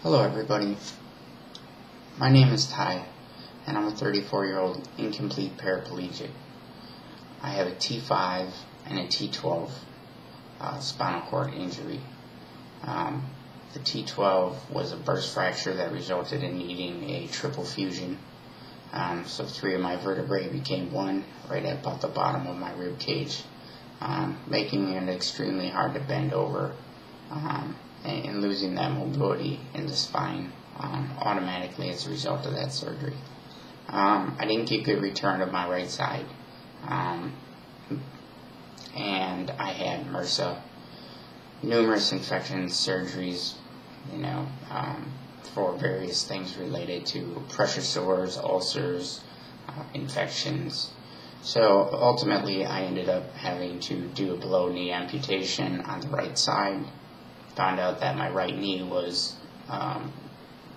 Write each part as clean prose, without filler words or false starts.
Hello everybody, my name is Ty, and I'm a 34-year-old incomplete paraplegic. I have a T5 and a T12 spinal cord injury. The T12 was a burst fracture that resulted in needing a triple fusion. So 3 of my vertebrae became one right at about the bottom of my rib cage, making it extremely hard to bend over. And losing that mobility in the spine automatically as a result of that surgery. I didn't get good return of my right side, and I had MRSA, numerous infections, surgeries, for various things related to pressure sores, ulcers, infections. So ultimately I ended up having to do a below knee amputation on the right side. Found out that my right knee was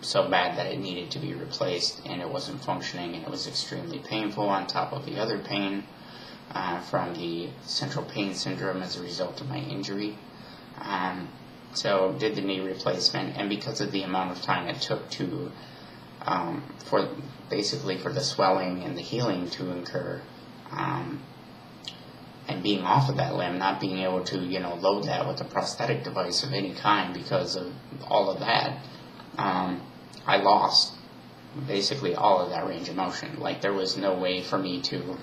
so bad that it needed to be replaced, and it wasn't functioning, and it was extremely painful on top of the other pain from the central pain syndrome as a result of my injury. So did the knee replacement, and because of the amount of time it took to for the swelling and the healing to occur, and being off of that limb, not being able to, load that with a prosthetic device of any kind because of all of that, I lost basically all of that range of motion. Like, there was no way for me to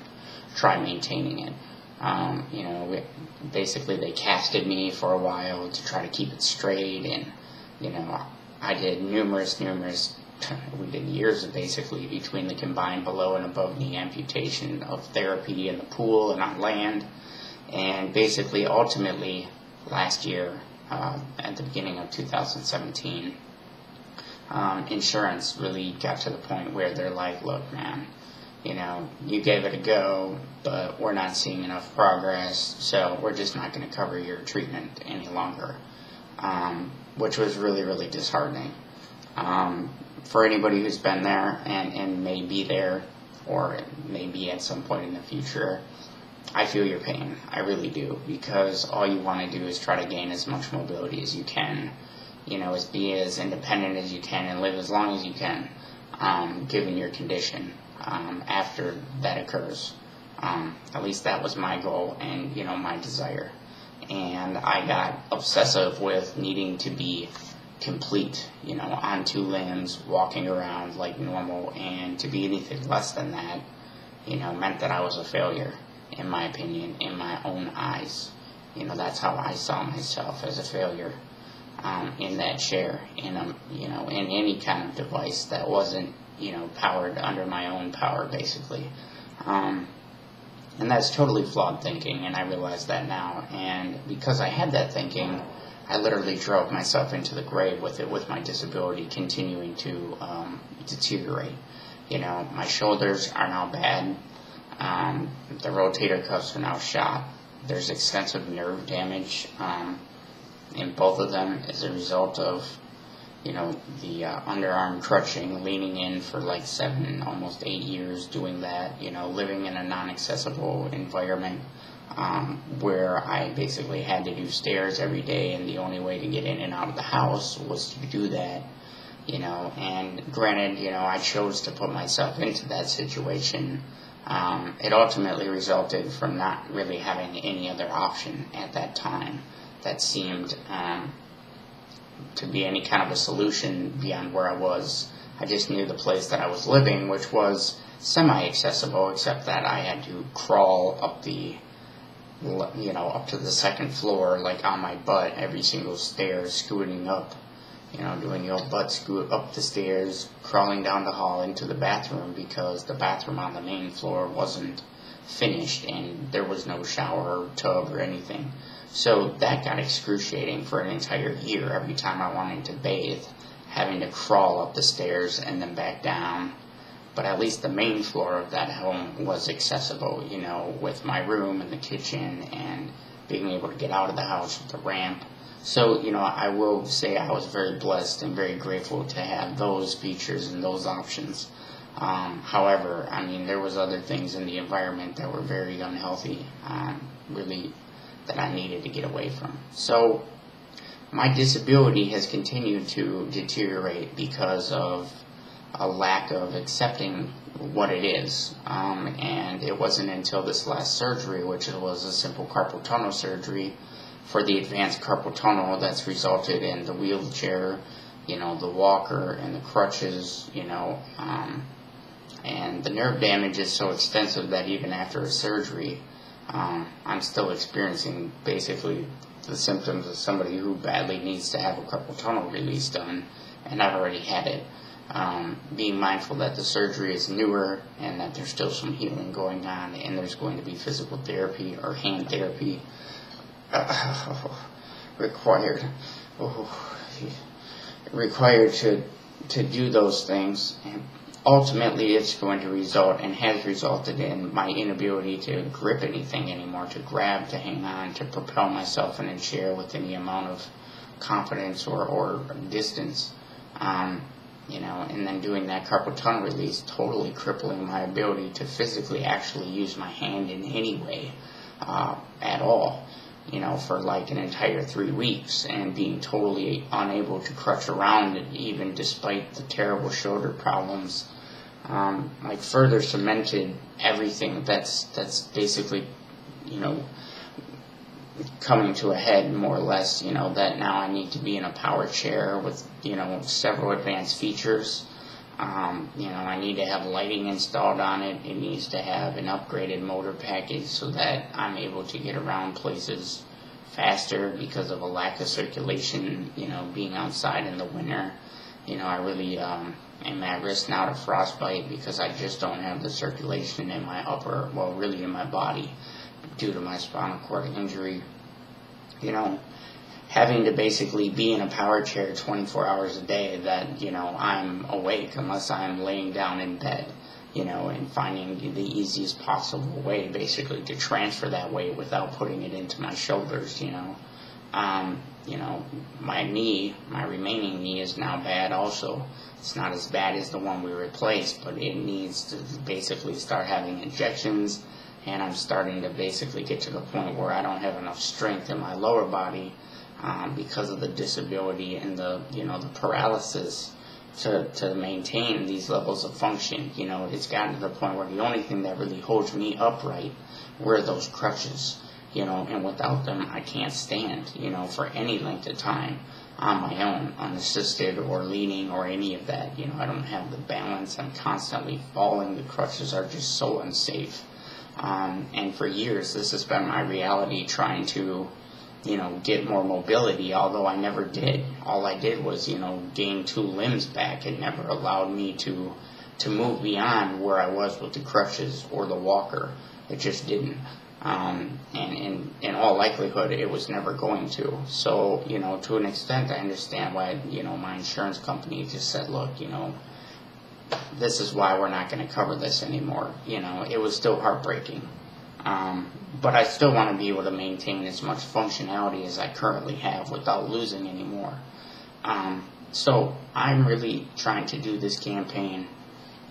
try maintaining it. Basically they casted me for a while to try to keep it straight, and, I did we did years of basically between the combined below and above knee amputation of therapy in the pool and on land. And basically, ultimately, last year, at the beginning of 2017, insurance really got to the point where they're like, look, man, you gave it a go, but we're not seeing enough progress, so we're just not going to cover your treatment any longer, which was really, really disheartening. For anybody who's been there and may be there, or maybe at some point in the future, I feel your pain. I really do, because all you want to do is try to gain as much mobility as you can, be as independent as you can and live as long as you can, given your condition, after that occurs. At least that was my goal and, my desire. And I got obsessive with needing to be complete, on 2 limbs, walking around like normal, and to be anything less than that, meant that I was a failure, in my opinion, in my own eyes. That's how I saw myself, as a failure, in that chair, in any kind of device that wasn't, powered under my own power, basically. And that's totally flawed thinking, and I realize that now. And because I had that thinking, I literally drove myself into the grave with it, with my disability continuing to deteriorate. My shoulders are now bad. The rotator cuffs are now shot. There's extensive nerve damage in both of them as a result of, the underarm crutching, leaning in for like 7, almost 8 years doing that, living in a non-accessible environment. Where I basically had to do stairs every day, and the only way to get in and out of the house was to do that, and granted, I chose to put myself into that situation. It ultimately resulted from not really having any other option at that time that seemed to be any kind of a solution beyond where I was. I just knew the place that I was living, which was semi-accessible, except that I had to crawl up up to the second floor, like on my butt, every single stair, scooting up, doing the old butt scoot up the stairs, crawling down the hall into the bathroom, because the bathroom on the main floor wasn't finished, and there was no shower or tub or anything. So that got excruciating for an entire year. Every time I wanted to bathe, having to crawl up the stairs and then back down. But at least the main floor of that home was accessible, with my room and the kitchen, and being able to get out of the house with the ramp. So, I will say I was very blessed and very grateful to have those features and those options. However, there was other things in the environment that were very unhealthy, really, that I needed to get away from. So my disability has continued to deteriorate because of a lack of accepting what it is. And it wasn't until this last surgery, which was a simple carpal tunnel surgery for the advanced carpal tunnel, that's resulted in the wheelchair, the walker and the crutches, and the nerve damage is so extensive that even after a surgery, I'm still experiencing basically the symptoms of somebody who badly needs to have a carpal tunnel release done, and I've already had it. Being mindful that the surgery is newer and that there's still some healing going on, and there's going to be physical therapy or hand therapy required to do those things. And ultimately, it's going to result and has resulted in my inability to grip anything anymore, to grab, to hang on, to propel myself in a chair with any amount of confidence or distance. And then doing that carpal tunnel release, totally crippling my ability to physically actually use my hand in any way at all, for like an entire 3 weeks, and being totally unable to crutch around it, even despite the terrible shoulder problems, further cemented everything that's basically, coming to a head more or less, that now I need to be in a power chair with, several advanced features. I need to have lighting installed on it. It needs to have an upgraded motor package so that I'm able to get around places faster because of a lack of circulation, being outside in the winter. I really am at risk now to frostbite because I just don't have the circulation in my really in my body due to my spinal cord injury. Having to basically be in a power chair 24 hours a day that, I'm awake unless I'm laying down in bed, and finding the easiest possible way basically to transfer that weight without putting it into my shoulders, my remaining knee is now bad also. It's not as bad as the one we replaced, but it needs to basically start having injections, and I'm starting to basically get to the point where I don't have enough strength in my lower body because of the disability and the paralysis to maintain these levels of function. It's gotten to the point where the only thing that really holds me upright were those crutches, and without them I can't stand, for any length of time on my own, unassisted or leaning or any of that. I don't have the balance. I'm constantly falling. The crutches are just so unsafe. And for years, this has been my reality, trying to, get more mobility, although I never did. All I did was, gain 2 limbs back. It never allowed me to move beyond where I was with the crutches or the walker. It just didn't. And in all likelihood, it was never going to. So, to an extent, I understand why, my insurance company just said, look, this is why we're not going to cover this anymore. It was still heartbreaking. But I still want to be able to maintain as much functionality as I currently have without losing any more. So I'm really trying to do this campaign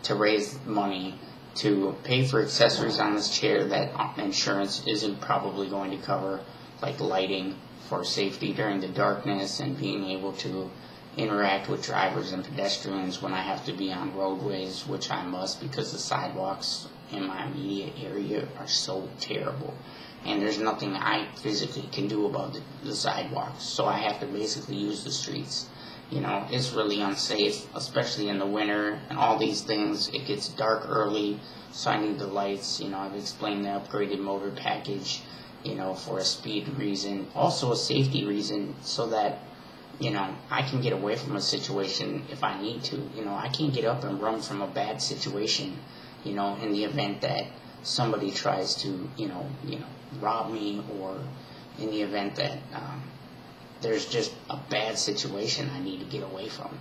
to raise money to pay for accessories on this chair that insurance isn't probably going to cover, like lighting for safety during the darkness and being able to interact with drivers and pedestrians when I have to be on roadways, which I must because the sidewalks in my immediate area are so terrible. And there's nothing I physically can do about the sidewalks, so I have to basically use the streets. It's really unsafe, especially in the winter and all these things. It gets dark early, so I need the lights. I've explained the upgraded motor package, for a speed reason, also a safety reason, so that I can get away from a situation if I need to. I can't get up and run from a bad situation, in the event that somebody tries to, rob me, or in the event that there's just a bad situation I need to get away from.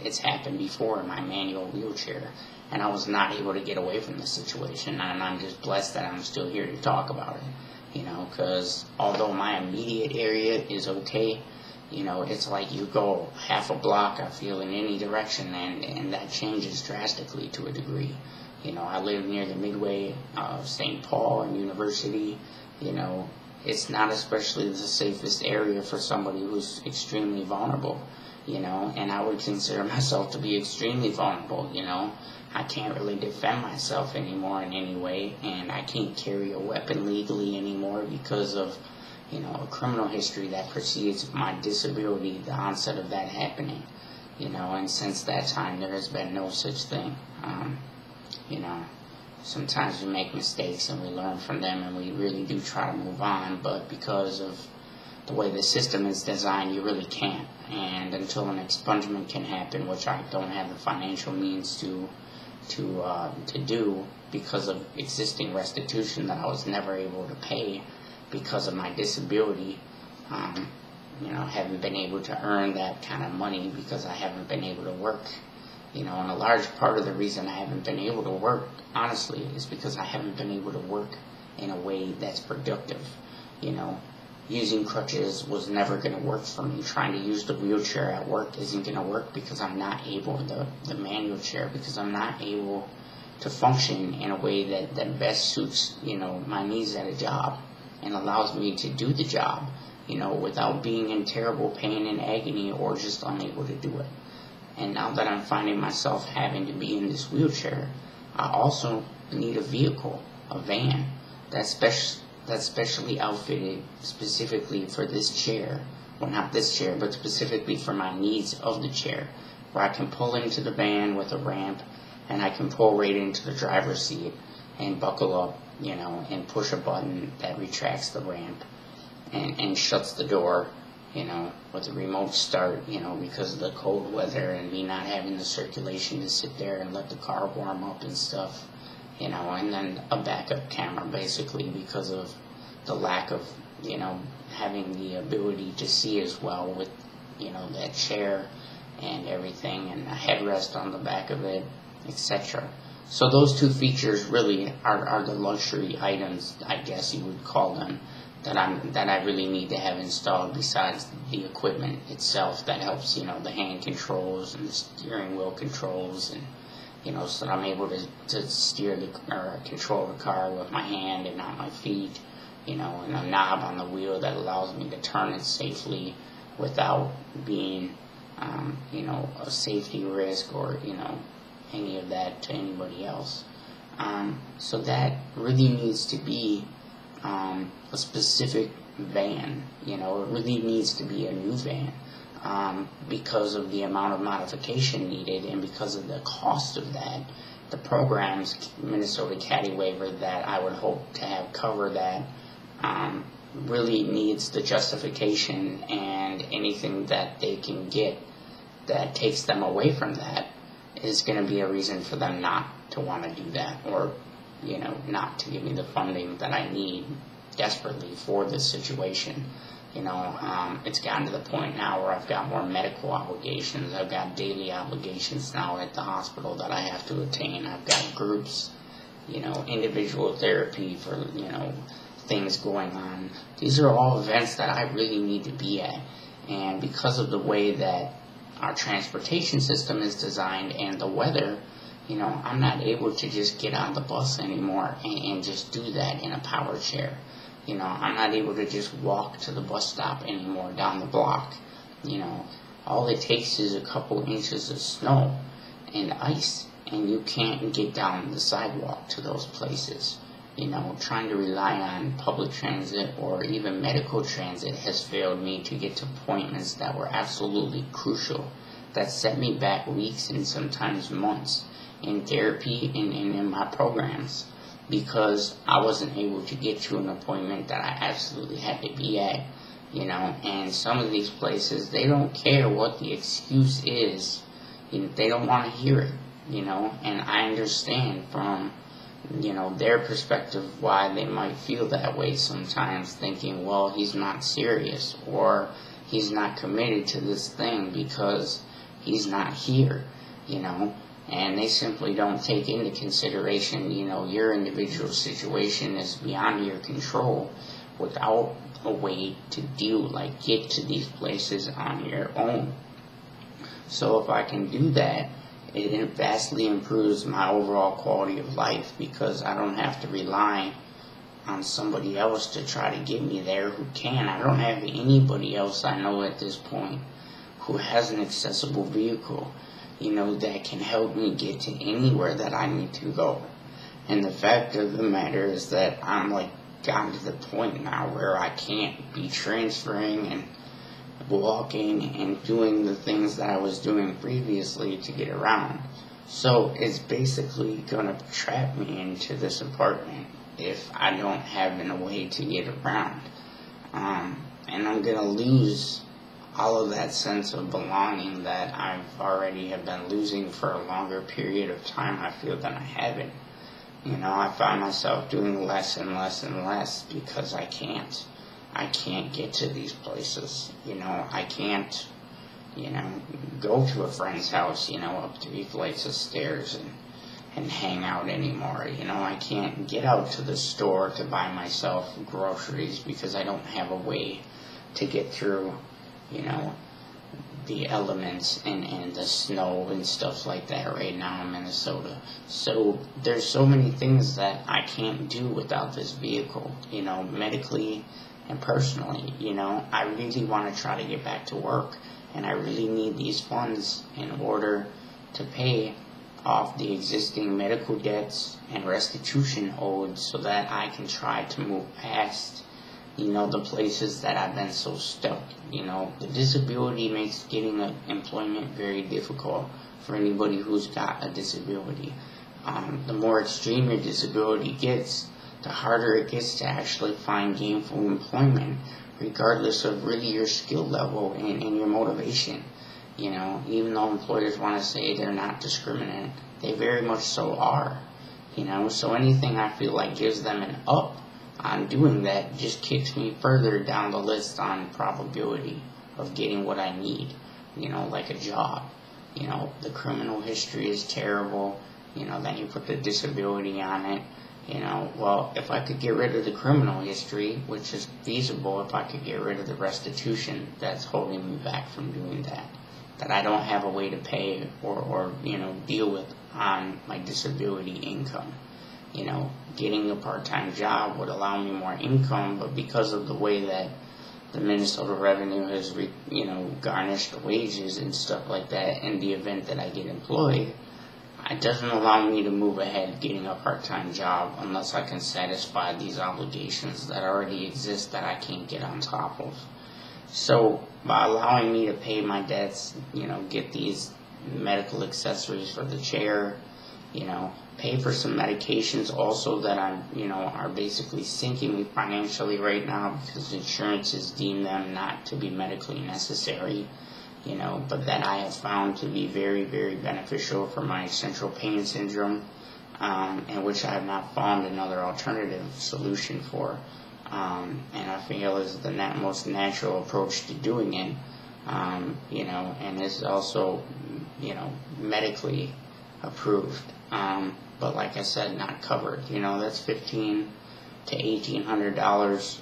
It's happened before in my manual wheelchair, and I was not able to get away from the situation, and I'm just blessed that I'm still here to talk about it, because although my immediate area is okay, it's like you go half a block, I feel, in any direction, and that changes drastically to a degree. I live near the midway of St. Paul and University, it's not especially the safest area for somebody who's extremely vulnerable, and I would consider myself to be extremely vulnerable, I can't really defend myself anymore in any way, and I can't carry a weapon legally anymore because of, a criminal history that precedes my disability, the onset of that happening, and since that time there has been no such thing. Sometimes we make mistakes and we learn from them and we really do try to move on, but because of the way the system is designed, you really can't. And until an expungement can happen, which I don't have the financial means to do because of existing restitution that I was never able to pay because of my disability, haven't been able to earn that kind of money because I haven't been able to work. And a large part of the reason I haven't been able to work, honestly, is because I haven't been able to work in a way that's productive. Using crutches was never going to work for me. Trying to use the wheelchair at work isn't going to work because I'm not able, the manual chair, because I'm not able to function in a way that best suits, my needs at a job and allows me to do the job, without being in terrible pain and agony or just unable to do it. And now that I'm finding myself having to be in this wheelchair, I also need a vehicle, a van, that's specially outfitted specifically for this chair. Well, not this chair, but specifically for my needs of the chair, where I can pull into the van with a ramp and I can pull right into the driver's seat and buckle up, and push a button that retracts the ramp and shuts the door, with a remote start, because of the cold weather and me not having the circulation to sit there and let the car warm up and stuff, and then a backup camera basically because of the lack of, having the ability to see as well with, that chair and everything and a headrest on the back of it, etc. So those two features really are the luxury items, I guess you would call them, that I really need to have installed besides the equipment itself that helps, the hand controls and the steering wheel controls and, so that I'm able to steer or control the car with my hand and not my feet, and a knob on the wheel that allows me to turn it safely without being, a safety risk or, any of that to anybody else. So that really needs to be a specific van, it really needs to be a new van because of the amount of modification needed and because of the cost of that. The program's Minnesota Caddy waiver that I would hope to have cover that really needs the justification, and anything that they can get that takes them away from that is going to be a reason for them not to want to do that, or not to give me the funding that I need desperately for this situation. It's gotten to the point now where I've got more medical obligations. I've got daily obligations now at the hospital that I have to attain. I've got groups, individual therapy for, things going on. These are all events that I really need to be at. And because of the way that our transportation system is designed and the weather, I'm not able to just get on the bus anymore and just do that in a power chair. I'm not able to just walk to the bus stop anymore down the block. All it takes is a couple inches of snow and ice, and you can't get down the sidewalk to those places. Trying to rely on public transit or even medical transit has failed me to get to appointments that were absolutely crucial, that set me back weeks and sometimes months in therapy and in my programs, because I wasn't able to get to an appointment that I absolutely had to be at, and some of these places, they don't care what the excuse is, they don't want to hear it, and I understand from, their perspective why they might feel that way sometimes, thinking, well, he's not serious, or he's not committed to this thing because he's not here, and they simply don't take into consideration, your individual situation is beyond your control without a way to get to these places on your own. So if I can do that, it vastly improves my overall quality of life, because I don't have to rely on somebody else to try to get me there who can. I don't have anybody else I know at this point who has an accessible vehicle, that can help me get to anywhere that I need to go. And the fact of the matter is that I'm gotten to the point now where I can't be transferring and walking and doing the things that I was doing previously to get around. So it's basically going to trap me into this apartment if I don't have a way to get around. And I'm going to lose all of that sense of belonging that I've already have been losing for a longer period of time, I feel, than I haven't. I find myself doing less and less and less because I can't get to these places. I can't, go to a friend's house, up 3 flights of stairs and hang out anymore. I can't get out to the store to buy myself groceries because I don't have a way to get through, the elements and the snow and stuff like that right now in Minnesota. So there's so many things that I can't do without this vehicle, medically and personally. I really want to try to get back to work, and I really need these funds in order to pay off the existing medical debts and restitution owed so that I can try to move past the places that I've been so stuck. The disability makes getting employment very difficult for anybody who's got a disability. The more extreme your disability gets, the harder it gets to actually find gainful employment, regardless of really your skill level and your motivation. Even though employers want to say they're not discriminant, they very much so are. So anything I feel like gives them an up on doing that just kicks me further down the list on probability of getting what I need, like a job. The criminal history is terrible, then you put the disability on it. Well, if I could get rid of the criminal history, which is feasible, if I could get rid of the restitution that's holding me back from doing that I don't have a way to pay or deal with on my disability income. Getting a part-time job would allow me more income, but because of the way that the Minnesota revenue has, garnished wages and stuff like that in the event that I get employed, it doesn't allow me to move ahead getting a part-time job unless I can satisfy these obligations that already exist that I can't get on top of. So by allowing me to pay my debts, get these medical accessories for the chair, pay for some medications also that are basically sinking me financially right now because insurance has deemed them not to be medically necessary, but that I have found to be very, very beneficial for my central pain syndrome, and which I have not found another alternative solution for, and I feel is the most natural approach to doing it, and is also, medically approved. But like I said, not covered. That's $1,500 to $1,800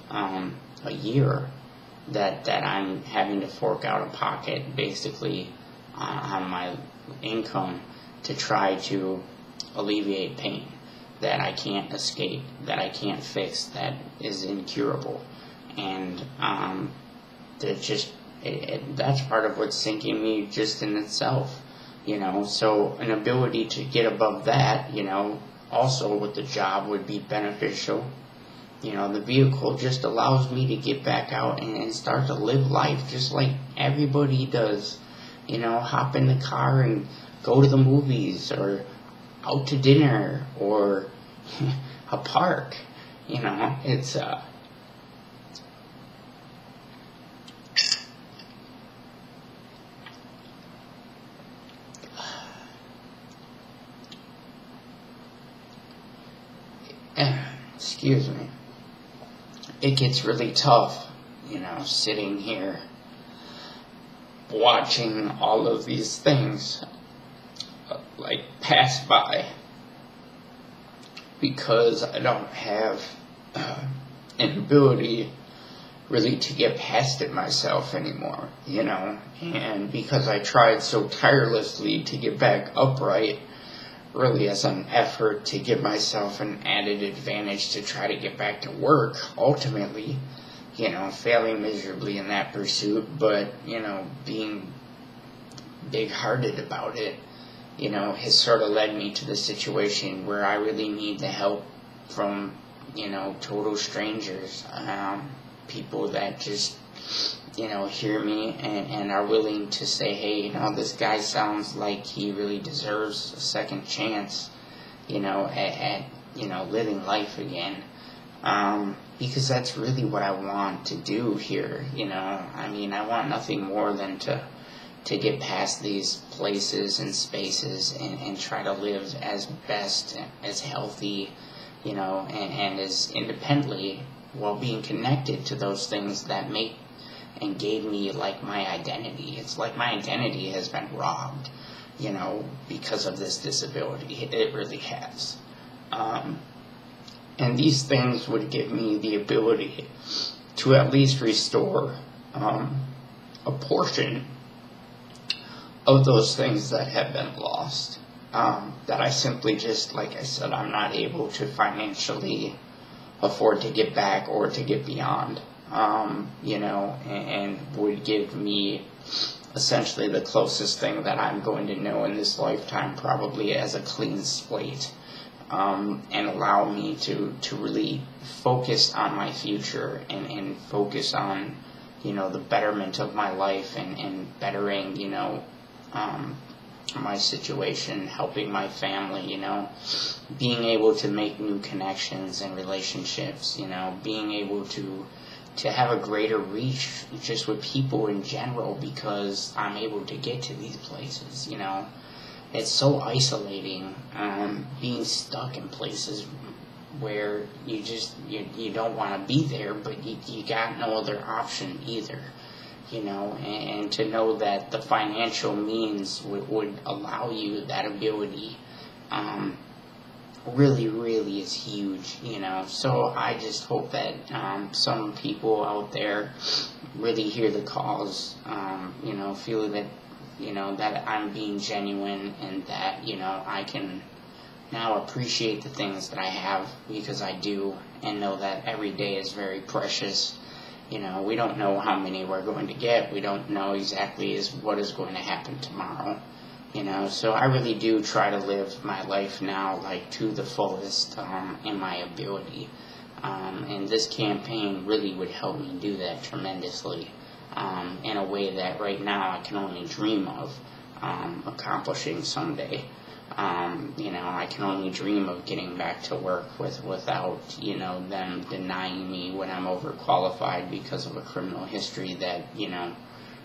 a year that I'm having to fork out of pocket, basically, on my income to try to alleviate pain that I can't escape, that I can't fix, that is incurable. And that's part of what's sinking me just in itself. So an ability to get above that, also with the job would be beneficial. The vehicle just allows me to get back out and start to live life just like everybody does. Hop in the car and go to the movies or out to dinner or a park. It's excuse me, it gets really tough, sitting here watching all of these things pass by because I don't have an ability really to get past it myself anymore, and because I tried so tirelessly to get back upright really as an effort to give myself an added advantage to try to get back to work, ultimately, failing miserably in that pursuit, but, being big-hearted about it, has sort of led me to the situation where I really need the help from, total strangers, people that just, hear me and are willing to say, hey, this guy sounds like he really deserves a second chance, at living life again. Because that's really what I want to do here, I want nothing more than to get past these places and spaces and try to live as best, as healthy, and as independently, while being connected to those things that make and gave me, like, my identity. It's like my identity has been robbed, because of this disability. It really has. And these things would give me the ability to at least restore a portion of those things that have been lost. That I simply just, like I said, I'm not able to financially afford to get back or to get beyond. And would give me essentially the closest thing that I'm going to know in this lifetime, probably as a clean slate, and allow me to really focus on my future and focus on, the betterment of my life and bettering, my situation, helping my family, being able to make new connections and relationships, being able to have a greater reach just with people in general, because I'm able to get to these places, It's so isolating, being stuck in places where you don't want to be there, but you got no other option either, and to know that the financial means would allow you that ability, really, really is huge, So I just hope that some people out there really hear the cause, feel that, that I'm being genuine and that, I can now appreciate the things that I have, because I do, and know that every day is very precious. We don't know how many we're going to get. We don't know exactly what is going to happen tomorrow. So I really do try to live my life now, like, to the fullest, in my ability. And this campaign really would help me do that tremendously, in a way that right now I can only dream of, accomplishing someday. I can only dream of getting back to work without, them denying me when I'm overqualified because of a criminal history that,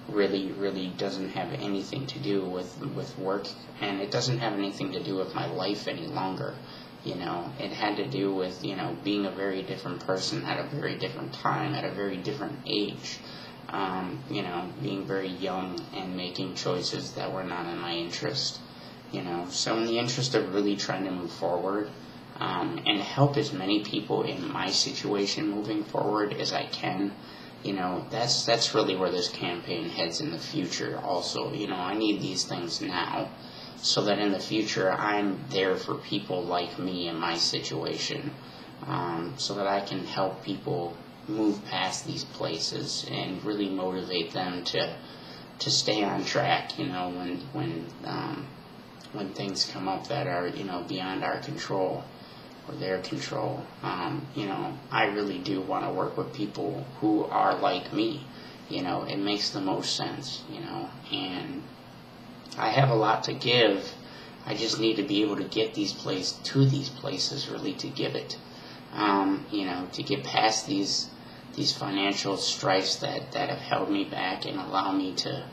really, really doesn't have anything to do with work, and it doesn't have anything to do with my life any longer. It had to do with, being a very different person at a very different time, at a very different age, being very young and making choices that were not in my interest, So in the interest of really trying to move forward, and help as many people in my situation moving forward as I can, that's really where this campaign heads in the future also. I need these things now so that in the future I'm there for people like me in my situation, so that I can help people move past these places and really motivate them to stay on track, when things come up that are, beyond our control or their control. I really do want to work with people who are like me. It makes the most sense, and I have a lot to give. I just need to be able to get to these places, really, to give it, to get past these financial strifes that have held me back and allow me to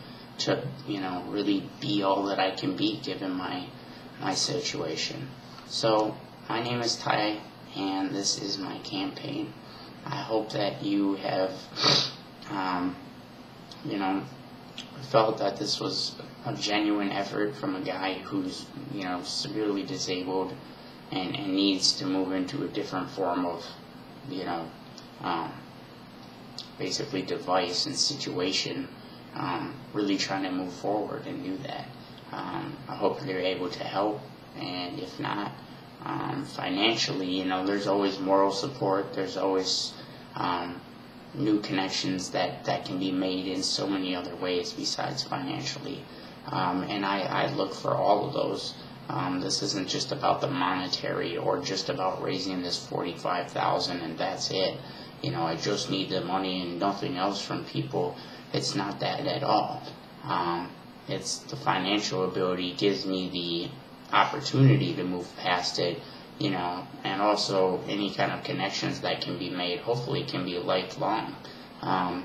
really be all that I can be given my situation. So my name is Ty, and this is my campaign. I hope that you have, felt that this was a genuine effort from a guy who's, severely disabled and needs to move into a different form of, basically device and situation, really trying to move forward and do that. I hope they're able to help, and if not, financially, there's always moral support. There's always new connections that can be made in so many other ways besides financially. And I look for all of those. This isn't just about the monetary or just about raising this $45,000 and that's it. I just need the money and nothing else from people. It's not that at all. It's the financial ability gives me the opportunity to move past it, and also any kind of connections that can be made hopefully can be lifelong. I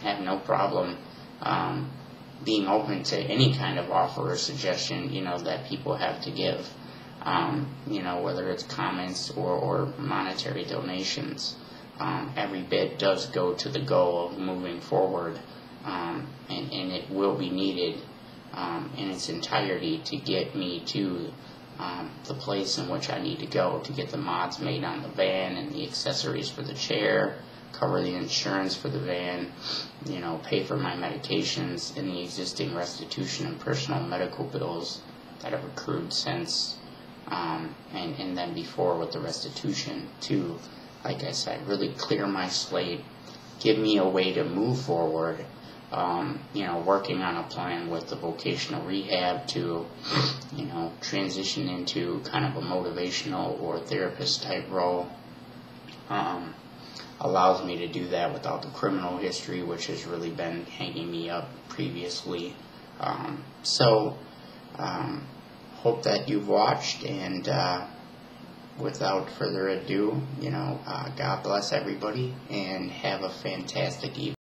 have no problem being open to any kind of offer or suggestion, that people have to give, whether it's comments or monetary donations. Every bit does go to the goal of moving forward, and it will be needed in its entirety to get me to the place in which I need to go to get the mods made on the van and the accessories for the chair, cover the insurance for the van, pay for my medications and the existing restitution and personal medical bills that have accrued since, and then before with the restitution to, like I said, really clear my slate, give me a way to move forward, working on a plan with the vocational rehab to, transition into kind of a motivational or therapist type role. Allows me to do that without the criminal history, which has really been hanging me up previously. Hope that you've watched, and without further ado, God bless everybody, and have a fantastic evening.